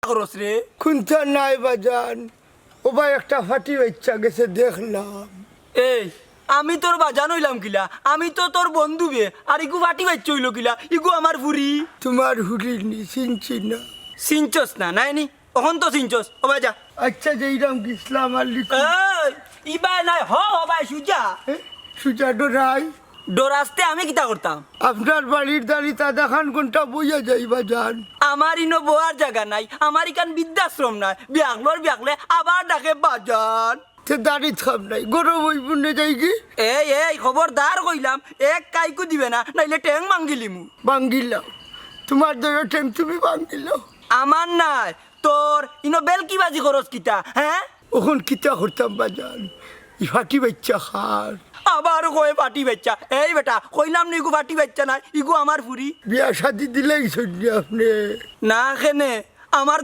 করস রে কোনটা নাই বাজান ও ভাই একটা ফাটি বাচ্চা গেছে দেখলাম। এই আমি তোর বাজান হইলাম কিলা, আমি তো তোর বন্ধু বে, আর ইগু ফাটি বাচ্চা হইল কিলা, ইগু আমার ফুরি। তোমার হুড়ির নি চিনছি না। চিনছস না নাই নি অহন তো চিনছস ও ভাই যা। আচ্ছা যেইরাম গেছিলাম আর লিখু এই ইবাই নাই হ ভাই সুজা সুজা ডরাই ডরাস্তে আমি কিতা করতাম। আপনার বাড়ির দাঁড়িয়ে দেখান কোনটা বইয়া যাই বাজান। আমার ইনো বোয়ার জায়গা নাই, আমার ইকান বৃদ্ধাশ্রম নাই, বিয়াকলে আবার ডাকে বাজান। সে দাঁড়িয়ে থাম নাই গরম ওই বুনে যাই কি এই খবরদার কইলাম এক কাইকু দিবে না, নাইলে ট্যাং মাঙ্গিলিমু। বাঙ্গিলাও তোমার দয়া ঠেং তুমি বাঙ্গিলাও। আমার নাই তোর ইনো বেলকি বাজি করস কিতা হ্যাঁ। ওখন কিতা করতাম বাজান ই ফাটি বাচ্চা খার আবার কয়ে পাটি বাচ্চা। এই বেটা কইলাম না ইগু পাটি বাচ্চা না, ইগু আমার ফুরি। বিয়া শাদি দিলেই সন্ধ্যে আপনি না খেনে আমার